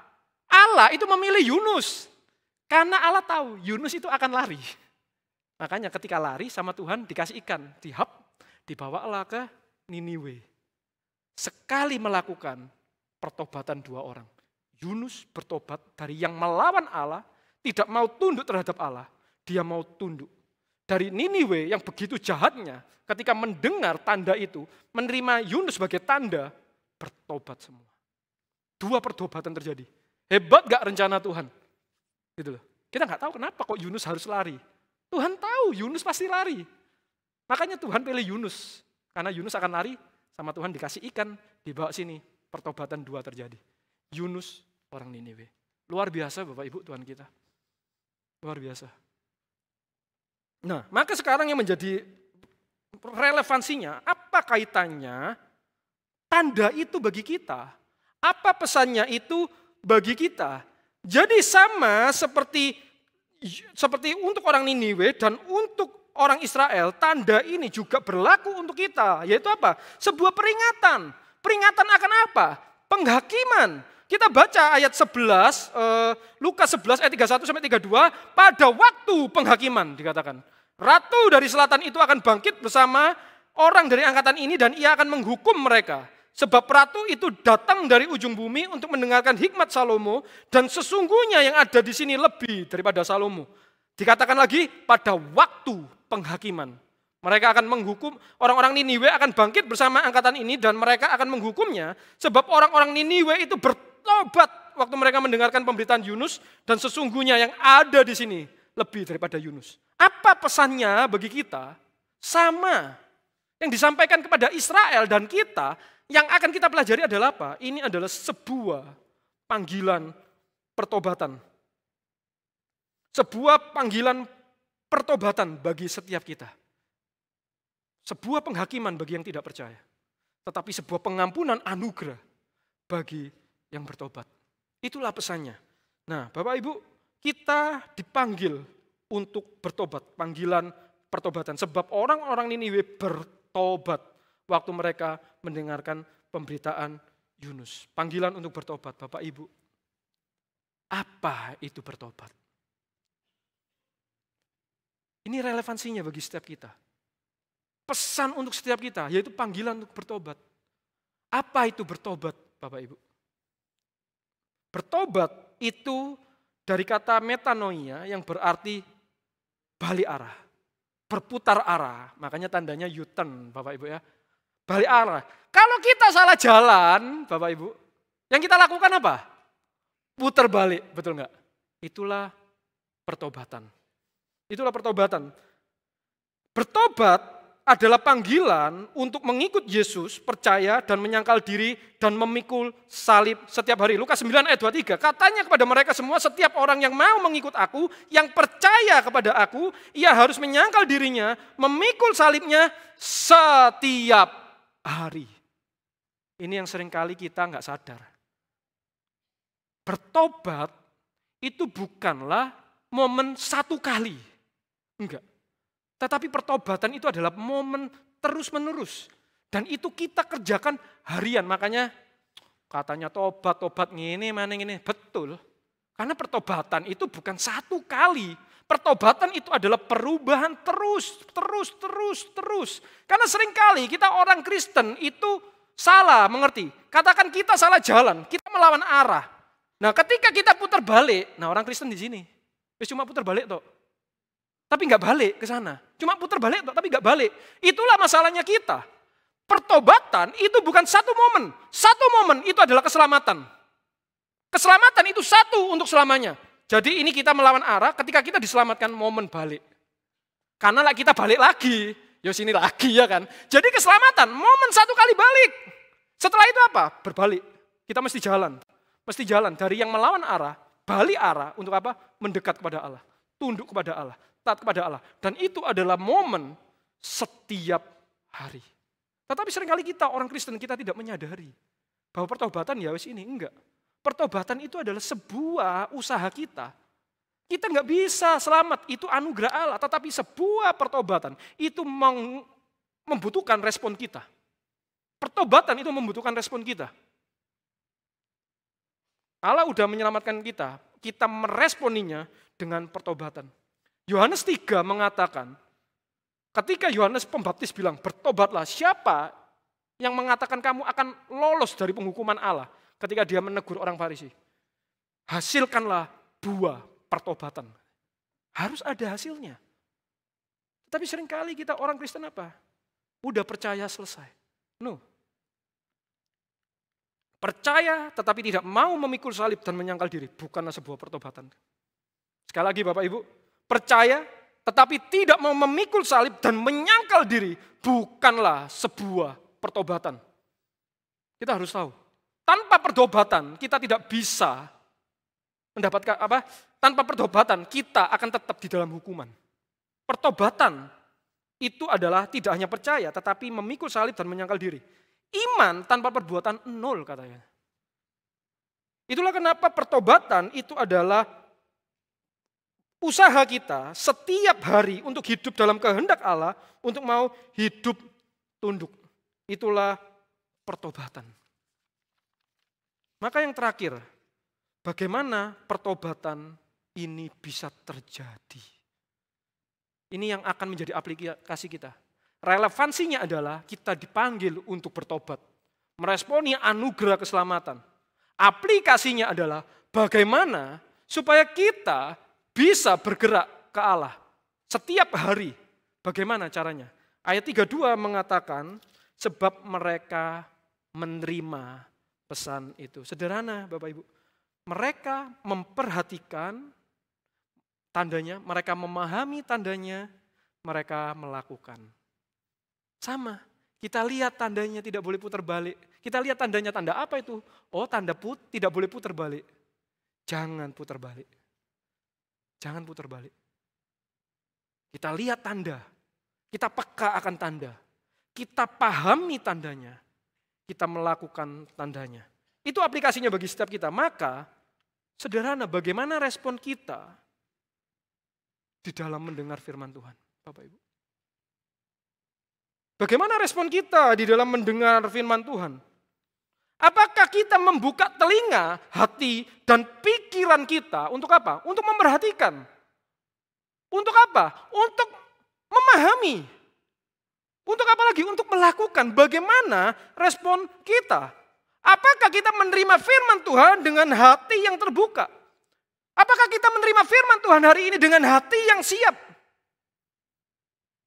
Allah itu memilih Yunus? Karena Allah tahu Yunus itu akan lari. Makanya ketika lari sama Tuhan dikasih ikan, dibawalah ke Niniwe. Sekali melakukan pertobatan 2 orang. Yunus bertobat dari yang melawan Allah, tidak mau tunduk terhadap Allah. Dia mau tunduk. Dari Niniwe yang begitu jahatnya, ketika mendengar tanda itu, menerima Yunus sebagai tanda, bertobat semua. 2 pertobatan terjadi. Hebat gak rencana Tuhan? Gitu loh. Kita nggak tahu kenapa kok Yunus harus lari. Tuhan tahu Yunus pasti lari. Makanya Tuhan pilih Yunus. Karena Yunus akan lari, sama Tuhan dikasih ikan, dibawa sini. Pertobatan 2 terjadi. Yunus, orang Niniwe. Luar biasa Bapak Ibu Tuhan kita. Luar biasa. Nah, maka sekarang yang menjadi relevansinya, apa kaitannya tanda itu bagi kita? Apa pesannya itu bagi kita? Jadi sama seperti untuk orang Niniwe dan untuk orang Israel, tanda ini juga berlaku untuk kita. Yaitu apa? Sebuah peringatan. Peringatan akan apa? Penghakiman. Kita baca ayat 11, Lukas 11 ayat 31-32, pada waktu penghakiman dikatakan. Ratu dari selatan itu akan bangkit bersama orang dari angkatan ini dan ia akan menghukum mereka. Sebab ratu itu datang dari ujung bumi untuk mendengarkan hikmat Salomo dan sesungguhnya yang ada di sini lebih daripada Salomo. Dikatakan lagi pada waktu penghakiman. Mereka akan menghukum, orang-orang Niniwe akan bangkit bersama angkatan ini dan mereka akan menghukumnya. Sebab orang-orang Niniwe itu bertobat waktu mereka mendengarkan pemberitaan Yunus dan sesungguhnya yang ada di sini lebih daripada Yunus. Apa pesannya bagi kita? Sama. Yang disampaikan kepada Israel dan kita, yang akan kita pelajari adalah apa? Ini adalah sebuah panggilan pertobatan. Sebuah panggilan pertobatan bagi setiap kita. Sebuah penghakiman bagi yang tidak percaya. Tetapi sebuah pengampunan anugerah bagi yang bertobat. Itulah pesannya. Nah, Bapak Ibu, kita dipanggil untuk bertobat. Panggilan pertobatan. Sebab orang-orang Niniwe bertobat waktu mereka mendengarkan pemberitaan Yunus. Panggilan untuk bertobat, Bapak Ibu. Apa itu bertobat? Ini relevansinya bagi setiap kita. Pesan untuk setiap kita, yaitu panggilan untuk bertobat. Apa itu bertobat, Bapak Ibu? Bertobat itu dari kata metanoia yang berarti balik arah, berputar arah. Makanya tandanya U-turn, Bapak Ibu ya. Balik arah. Kalau kita salah jalan, Bapak Ibu, yang kita lakukan apa? Putar balik, betul nggak? Itulah pertobatan. Itulah pertobatan. Bertobat adalah panggilan untuk mengikut Yesus, percaya dan menyangkal diri dan memikul salib setiap hari. Lukas 9 ayat 23, katanya kepada mereka semua, setiap orang yang mau mengikut aku, yang percaya kepada aku, ia harus menyangkal dirinya, memikul salibnya setiap hari. Ini yang seringkali kita nggak sadar. Bertobat itu bukanlah momen satu kali. Enggak. Tetapi pertobatan itu adalah momen terus-menerus. Dan itu kita kerjakan harian. Makanya katanya tobat ngene, mana ngene. Betul. Karena pertobatan itu bukan satu kali. Pertobatan itu adalah perubahan terus. Karena seringkali kita orang Kristen itu salah mengerti. Katakan kita salah jalan, kita melawan arah. Nah ketika kita putar balik, nah orang Kristen di sini. Cuma putar balik toh. Tapi nggak balik ke sana. Cuma putar balik tapi nggak balik. Itulah masalahnya kita. Pertobatan itu bukan satu momen. Satu momen itu adalah keselamatan. Keselamatan itu satu untuk selamanya. Jadi ini kita melawan arah ketika kita diselamatkan momen balik. Karena kita balik lagi. Ya sini lagi ya kan. Jadi keselamatan momen satu kali balik. Setelah itu apa? Berbalik. Kita mesti jalan. Mesti jalan dari yang melawan arah. Balik arah untuk apa? Mendekat kepada Allah. Tunduk kepada Allah. Taat kepada Allah. Dan itu adalah momen setiap hari. Tetapi seringkali kita orang Kristen kita tidak menyadari bahwa pertobatan ya wis ini enggak. Pertobatan itu adalah sebuah usaha kita. Kita nggak bisa selamat, itu anugerah Allah. Tetapi sebuah pertobatan itu membutuhkan respon kita. Pertobatan itu membutuhkan respon kita. Allah udah menyelamatkan kita, kita meresponinya dengan pertobatan. Yohanes 3 mengatakan, ketika Yohanes Pembaptis bilang, bertobatlah, siapa yang mengatakan kamu akan lolos dari penghukuman Allah ketika dia menegur orang Farisi? Hasilkanlah buah pertobatan. Harus ada hasilnya. Tapi seringkali kita orang Kristen apa? Udah percaya selesai. No. Percaya tetapi tidak mau memikul salib dan menyangkal diri. Bukanlah sebuah pertobatan. Sekali lagi Bapak Ibu. Percaya tetapi tidak mau memikul salib dan menyangkal diri. Bukanlah sebuah pertobatan. Kita harus tahu. Tanpa pertobatan kita tidak bisa mendapatkan apa? Tanpa pertobatan kita akan tetap di dalam hukuman. Pertobatan itu adalah tidak hanya percaya tetapi memikul salib dan menyangkal diri. Iman tanpa perbuatan nol katanya. Itulah kenapa pertobatan itu adalah usaha kita setiap hari untuk hidup dalam kehendak Allah, untuk mau hidup tunduk. Itulah pertobatan. Maka yang terakhir, bagaimana pertobatan ini bisa terjadi? Ini yang akan menjadi aplikasi kita. Relevansinya adalah kita dipanggil untuk bertobat. Meresponi anugerah keselamatan. Aplikasinya adalah bagaimana supaya kita bisa bergerak ke Allah. Setiap hari. Bagaimana caranya? Ayat 32 mengatakan, sebab mereka menerima pesan itu. Sederhana Bapak Ibu. Mereka memperhatikan tandanya, mereka memahami tandanya, mereka melakukan. Sama, kita lihat tandanya tidak boleh putar balik. Kita lihat tandanya, tanda apa itu? Oh, tanda tidak boleh putar balik. Jangan putar balik. Jangan putar balik. Kita lihat tanda. Kita peka akan tanda. Kita pahami tandanya. Kita melakukan tandanya. Itu aplikasinya bagi setiap kita. Maka, sederhana bagaimana respon kita di dalam mendengar firman Tuhan, Bapak Ibu. Bagaimana respon kita di dalam mendengar firman Tuhan? Apakah kita membuka telinga, hati, dan pikiran kita untuk apa? Untuk memperhatikan. Untuk apa? Untuk memahami. Untuk apa lagi? Untuk melakukan. Bagaimana respon kita? Apakah kita menerima firman Tuhan dengan hati yang terbuka? Apakah kita menerima firman Tuhan hari ini dengan hati yang siap?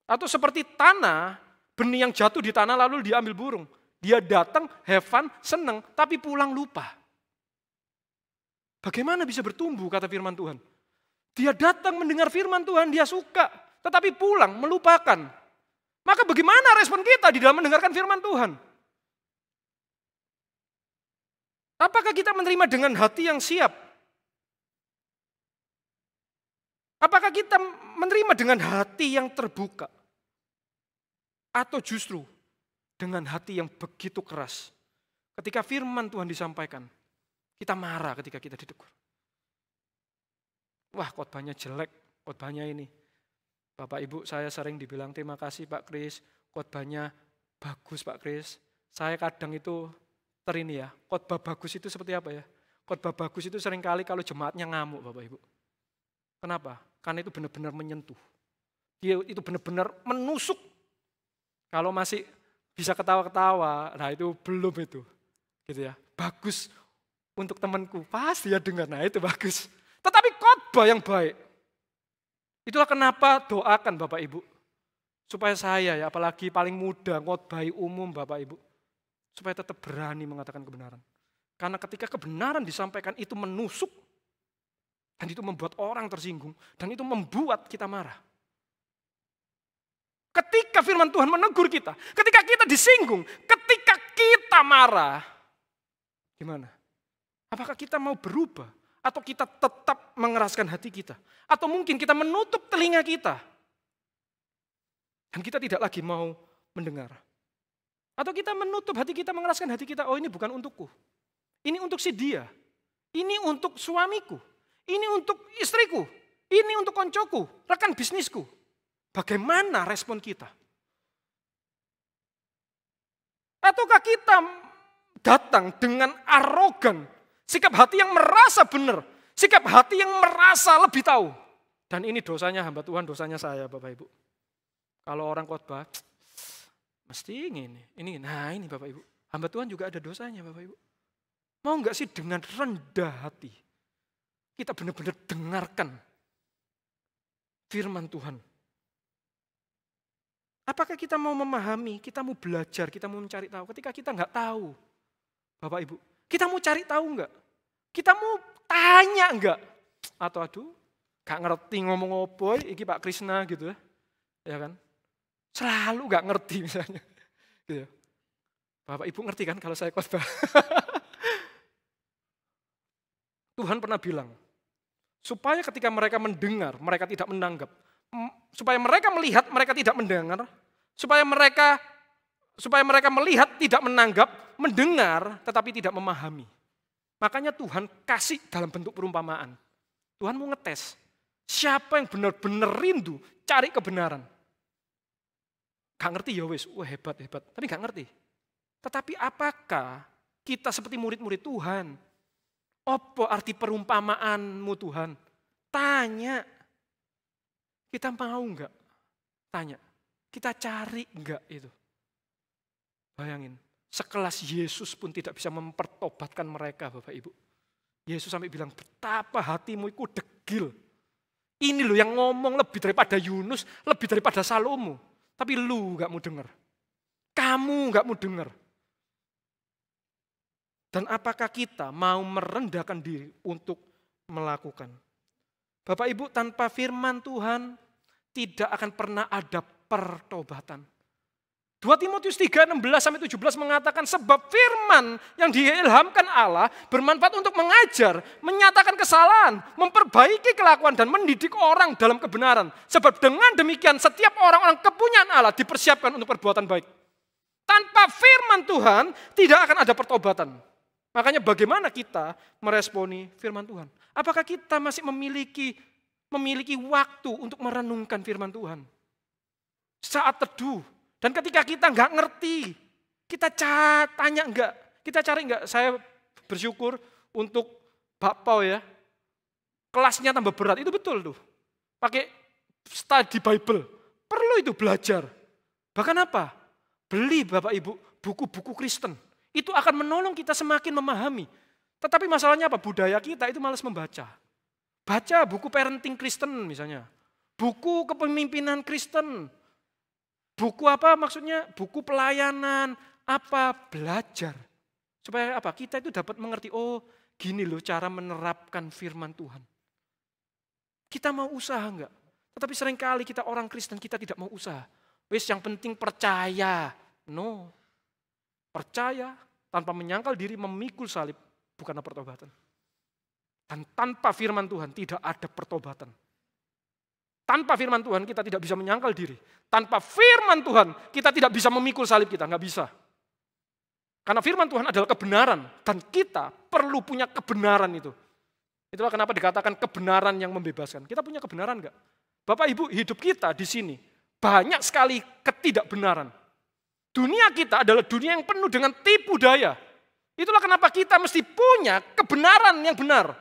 Atau seperti tanah, benih yang jatuh di tanah lalu diambil burung. Dia datang, have fun, senang, tapi pulang lupa. Bagaimana bisa bertumbuh kata firman Tuhan? Dia datang mendengar firman Tuhan, dia suka, tetapi pulang melupakan. Maka bagaimana respon kita di dalam mendengarkan firman Tuhan? Apakah kita menerima dengan hati yang siap? Apakah kita menerima dengan hati yang terbuka? Atau justru dengan hati yang begitu keras. Ketika firman Tuhan disampaikan, kita marah ketika kita ditegur. Wah, khotbahnya jelek, khotbahnya ini. Bapak Ibu, saya sering dibilang terima kasih Pak Kris, khotbahnya bagus Pak Kris. Saya kadang itu terini ya, khotbah bagus itu seperti apa ya? Khotbah bagus itu seringkali kalau jemaatnya ngamuk Bapak Ibu. Kenapa? Karena itu benar-benar menyentuh. Dia itu benar-benar menusuk. Kalau masih bisa ketawa-ketawa, nah itu belum itu. Gitu ya. Bagus untuk temanku, pasti dia dengar. Nah itu bagus. Tetapi khotbah yang baik. Itulah kenapa doakan Bapak Ibu. Supaya saya ya, apalagi paling muda, khotbah umum Bapak Ibu. Supaya tetap berani mengatakan kebenaran. Karena ketika kebenaran disampaikan itu menusuk. Dan itu membuat orang tersinggung. Dan itu membuat kita marah. Ketika firman Tuhan menegur kita, ketika kita disinggung, ketika kita marah, gimana? Apakah kita mau berubah? Atau kita tetap mengeraskan hati kita? Atau mungkin kita menutup telinga kita? Dan kita tidak lagi mau mendengar. Atau kita menutup hati kita, mengeraskan hati kita, oh ini bukan untukku. Ini untuk si dia. Ini untuk suamiku. Ini untuk istriku. Ini untuk koncoku, rekan bisnisku. Bagaimana respon kita? Ataukah kita datang dengan arogan, Sikap hati yang merasa benar. Sikap hati yang merasa lebih tahu. Dan ini dosanya hamba Tuhan, dosanya saya Bapak Ibu. Kalau orang khotbah, mesti ini. Nah ini Bapak Ibu. Hamba Tuhan juga ada dosanya Bapak Ibu. Mau enggak sih dengan rendah hati, kita benar-benar dengarkan firman Tuhan. Apakah kita mau memahami, kita mau belajar, kita mau mencari tahu. Ketika kita enggak tahu, Bapak Ibu, kita mau cari tahu enggak? Kita mau tanya enggak? Atau aduh, gak ngerti ngomong apa, iki Pak Krisna gitu ya kan? Selalu gak ngerti misalnya. Gitu. Bapak Ibu ngerti kan kalau saya khotbah? Tuhan pernah bilang, supaya ketika mereka mendengar, mereka tidak menanggap. Supaya mereka melihat, mereka tidak mendengar. Supaya mereka melihat, tidak menanggap, mendengar, tetapi tidak memahami. Makanya Tuhan kasih dalam bentuk perumpamaan. Tuhan mau ngetes. Siapa yang benar-benar rindu cari kebenaran. Gak ngerti ya wis, wah hebat. Tapi gak ngerti. Tetapi apakah kita seperti murid-murid Tuhan? Apa arti perumpamaanmu Tuhan? Tanya. Kita mau enggak? Tanya. Kita cari enggak itu? Bayangin. Sekelas Yesus pun tidak bisa mempertobatkan mereka Bapak Ibu. Yesus sampai bilang, betapa hatimu itu degil. Ini loh yang ngomong lebih daripada Yunus, lebih daripada Salomo. Tapi lu gak mau dengar. Kamu gak mau dengar. Dan apakah kita mau merendahkan diri untuk melakukan? Bapak Ibu, tanpa firman Tuhan tidak akan pernah ada pertobatan. 2 Timotius 3:16-17 mengatakan sebab firman yang diilhamkan Allah bermanfaat untuk mengajar, menyatakan kesalahan, memperbaiki kelakuan dan mendidik orang dalam kebenaran. Sebab dengan demikian setiap orang-orang kepunyaan Allah dipersiapkan untuk perbuatan baik. Tanpa firman Tuhan tidak akan ada pertobatan. Makanya bagaimana kita meresponi firman Tuhan? Apakah kita masih memiliki waktu untuk merenungkan firman Tuhan? Saat teduh. Dan ketika kita nggak ngerti, kita tanya enggak, kita cari enggak. Saya bersyukur untuk Pak Pau ya, kelasnya tambah berat, itu betul tuh. Pakai study Bible, perlu itu belajar. Bahkan apa? Beli Bapak Ibu buku-buku Kristen, itu akan menolong kita semakin memahami. Tetapi masalahnya apa? Budaya kita itu malas membaca. Baca buku parenting Kristen misalnya, buku kepemimpinan Kristen, buku apa maksudnya? Buku pelayanan, apa? Belajar. Supaya apa? Kita itu dapat mengerti, oh gini loh cara menerapkan firman Tuhan. Kita mau usaha enggak? Tetapi seringkali kita orang Kristen, kita tidak mau usaha. Wis yang penting percaya. No. Percaya tanpa menyangkal diri memikul salib, bukanlah pertobatan. Dan tanpa firman Tuhan tidak ada pertobatan. Tanpa firman Tuhan kita tidak bisa menyangkal diri. Tanpa firman Tuhan kita tidak bisa memikul salib kita, nggak bisa. Karena firman Tuhan adalah kebenaran dan kita perlu punya kebenaran itu. Itulah kenapa dikatakan kebenaran yang membebaskan. Kita punya kebenaran nggak? Bapak Ibu, hidup kita di sini banyak sekali ketidakbenaran. Dunia kita adalah dunia yang penuh dengan tipu daya. Itulah kenapa kita mesti punya kebenaran yang benar,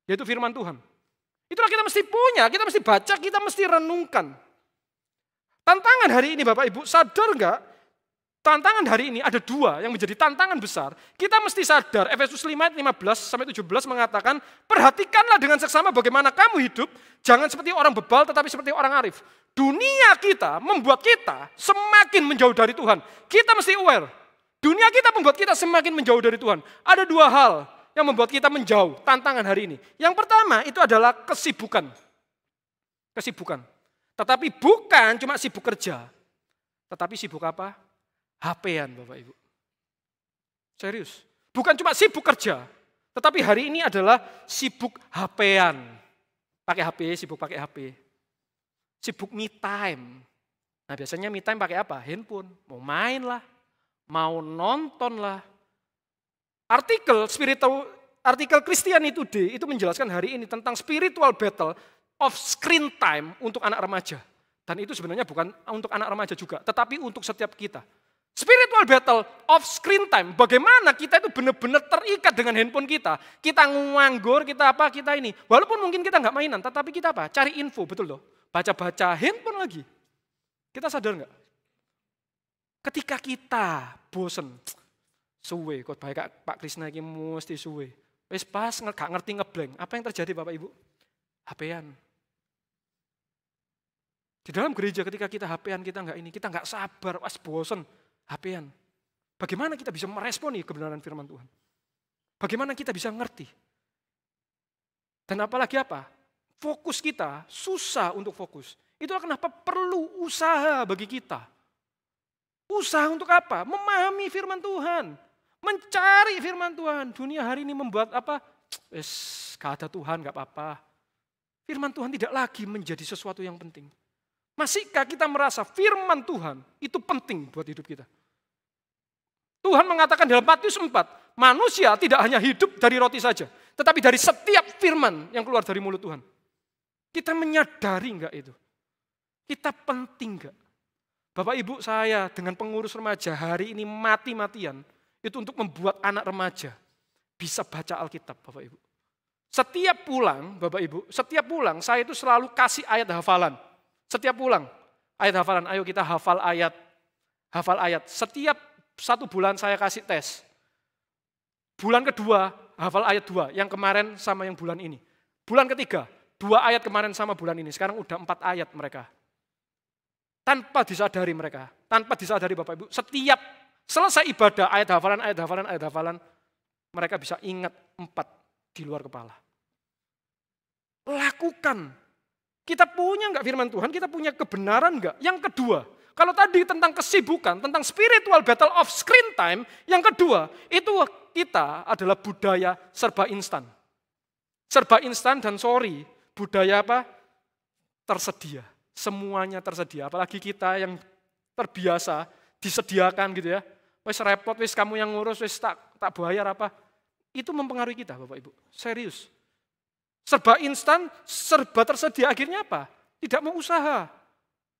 yaitu firman Tuhan. Itulah kita mesti punya, kita mesti baca, kita mesti renungkan. Tantangan hari ini Bapak Ibu, sadar enggak? Tantangan hari ini ada dua yang menjadi tantangan besar. Kita mesti sadar, Efesus 5:15-17 mengatakan, perhatikanlah dengan seksama bagaimana kamu hidup, jangan seperti orang bebal tetapi seperti orang arif. Dunia kita membuat kita semakin menjauh dari Tuhan. Kita mesti aware, dunia kita membuat kita semakin menjauh dari Tuhan. Ada dua hal yang membuat kita menjauh, tantangan hari ini. Yang pertama itu adalah kesibukan. Kesibukan. Tetapi bukan cuma sibuk kerja. Tetapi sibuk apa? HP-an Bapak Ibu. Serius. Bukan cuma sibuk kerja. Tetapi hari ini adalah sibuk HP-an. Pakai HP, sibuk pakai HP. Sibuk me time. Nah biasanya me time pakai apa? Handphone. Mau main lah. Mau nonton lah. Artikel Christianity Today itu menjelaskan hari ini tentang spiritual battle of screen time untuk anak remaja. Dan itu sebenarnya bukan untuk anak remaja juga, tetapi untuk setiap kita. Spiritual battle of screen time. Bagaimana kita itu benar-benar terikat dengan handphone kita. Kita nganggur, kita apa, kita ini. Walaupun mungkin kita nggak mainan, tetapi kita apa? Cari info, betul loh. Baca-baca handphone lagi. Kita sadar nggak? Ketika kita bosen, suwe, kok baik Pak Krisna ini mesti suwe. Wes pas nggak ngerti ngeblank. Apa yang terjadi Bapak Ibu? HP-an. Di dalam gereja ketika kita HP-an, kita nggak ini, kita nggak sabar, pas bosen. HP-an. Bagaimana kita bisa meresponi kebenaran firman Tuhan? Bagaimana kita bisa ngerti? Dan apalagi apa? Fokus kita susah untuk fokus. Itulah kenapa perlu usaha bagi kita. Usaha untuk apa? Memahami firman Tuhan. Mencari firman Tuhan. Dunia hari ini membuat apa? Gak ada Tuhan, gak apa-apa. Firman Tuhan tidak lagi menjadi sesuatu yang penting. Masihkah kita merasa firman Tuhan itu penting buat hidup kita? Tuhan mengatakan dalam Matius 4, manusia tidak hanya hidup dari roti saja, tetapi dari setiap firman yang keluar dari mulut Tuhan. Kita menyadari enggak itu? Kita penting enggak? Bapak Ibu, saya dengan pengurus remaja hari ini mati-matian, itu untuk membuat anak remaja bisa baca Alkitab, Bapak Ibu. Setiap pulang, Bapak Ibu, setiap pulang saya itu selalu kasih ayat hafalan. Setiap pulang, ayat hafalan, ayo kita hafal ayat. Hafal ayat. Setiap 1 bulan saya kasih tes. Bulan kedua, hafal ayat 2, yang kemarin sama yang bulan ini. Bulan ketiga, 2 ayat kemarin sama bulan ini. Sekarang udah 4 ayat mereka. Tanpa disadari mereka, tanpa disadari Bapak Ibu. Setiap selesai ibadah, ayat hafalan, mereka bisa ingat 4 di luar kepala. Lakukan. Kita punya enggak firman Tuhan, kita punya kebenaran enggak? Yang kedua, kalau tadi tentang kesibukan, tentang spiritual battle of screen time, yang kedua, itu kita adalah budaya serba instan. Serba instan dan budaya apa? Tersedia. Semuanya tersedia. Apalagi kita yang terbiasa disediakan gitu ya. Wes repot, wes kamu yang ngurus, wes tak bayar apa. Itu mempengaruhi kita Bapak Ibu. Serius. Serba instan, serba tersedia, akhirnya apa? Tidak mau usaha.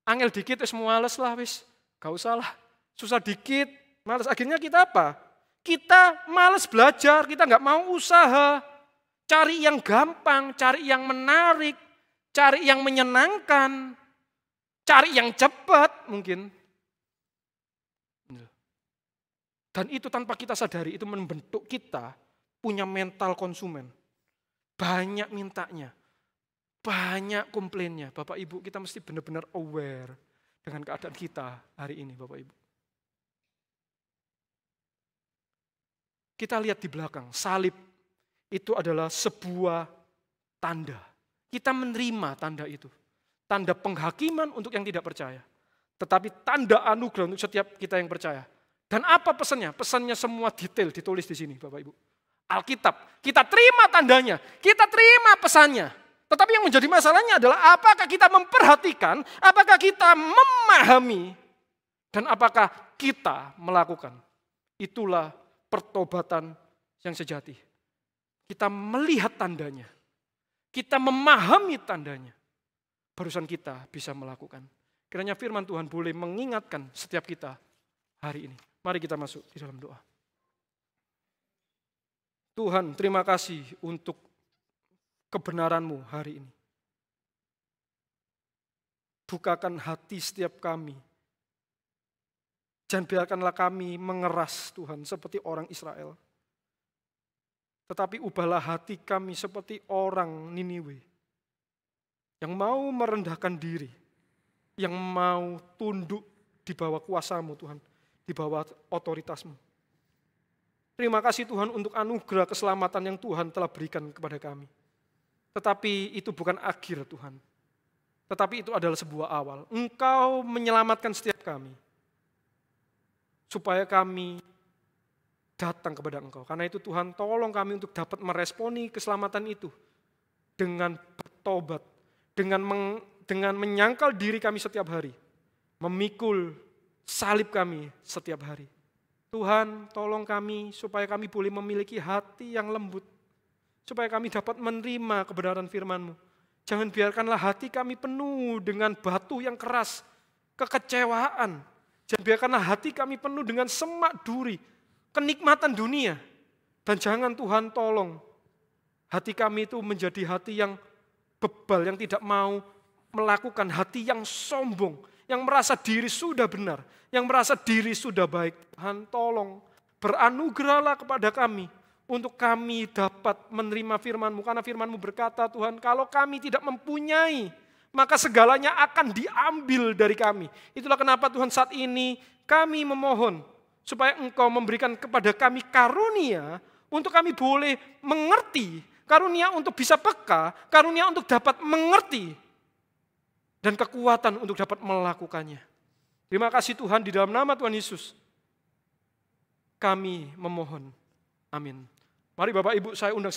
Angel dikit, wis males lah, wis. Gak usah lah. Susah dikit, males. Akhirnya kita apa? Kita males belajar, kita gak mau usaha. Cari yang gampang, cari yang menarik, cari yang menyenangkan, cari yang cepat mungkin. Dan itu tanpa kita sadari, itu membentuk kita punya mental konsumen. Banyak mintanya, banyak komplainnya. Bapak Ibu, kita mesti benar-benar aware dengan keadaan kita hari ini, Bapak Ibu. Kita lihat di belakang, salib itu adalah sebuah tanda. Kita menerima tanda itu. Tanda penghakiman untuk yang tidak percaya. Tetapi tanda anugerah untuk setiap kita yang percaya. Dan apa pesannya? Pesannya semua detail ditulis di sini, Bapak Ibu. Alkitab, kita terima tandanya, kita terima pesannya. Tetapi yang menjadi masalahnya adalah apakah kita memperhatikan, apakah kita memahami, dan apakah kita melakukan. Itulah pertobatan yang sejati. Kita melihat tandanya, kita memahami tandanya, barusan kita bisa melakukan. Kiranya firman Tuhan boleh mengingatkan setiap kita hari ini. Mari kita masuk di dalam doa. Tuhan, terima kasih untuk kebenaran-Mu hari ini. Bukakan hati setiap kami. Jangan biarkanlah kami mengeras Tuhan seperti orang Israel. Tetapi ubahlah hati kami seperti orang Niniwe. Yang mau merendahkan diri. Yang mau tunduk di bawah kuasa-Mu Tuhan. Di bawah otoritas-Mu. Terima kasih Tuhan untuk anugerah keselamatan yang Tuhan telah berikan kepada kami. Tetapi itu bukan akhir Tuhan. Tetapi itu adalah sebuah awal. Engkau menyelamatkan setiap kami. Supaya kami datang kepada Engkau. Karena itu Tuhan tolong kami untuk dapat meresponi keselamatan itu. Dengan bertobat. Dengan menyangkal diri kami setiap hari. Memikul salib kami setiap hari. Tuhan, tolong kami supaya kami boleh memiliki hati yang lembut. Supaya kami dapat menerima kebenaran firman-Mu. Jangan biarkanlah hati kami penuh dengan batu yang keras, kekecewaan, Jangan biarkanlah hati kami penuh dengan semak duri, kenikmatan dunia. Dan jangan Tuhan tolong hati kami itu menjadi hati yang bebal, yang tidak mau melakukan, hati yang sombong, yang merasa diri sudah benar, yang merasa diri sudah baik. Tuhan tolong beranugerahlah kepada kami untuk kami dapat menerima firman-Mu. Karena firman-Mu berkata, Tuhan, kalau kami tidak mempunyai, maka segalanya akan diambil dari kami. Itulah kenapa Tuhan saat ini kami memohon supaya Engkau memberikan kepada kami karunia untuk kami boleh mengerti, karunia untuk bisa peka, karunia untuk dapat mengerti, dan kekuatan untuk dapat melakukannya. Terima kasih Tuhan, di dalam nama Tuhan Yesus kami memohon. Amin. Mari Bapak Ibu saya undang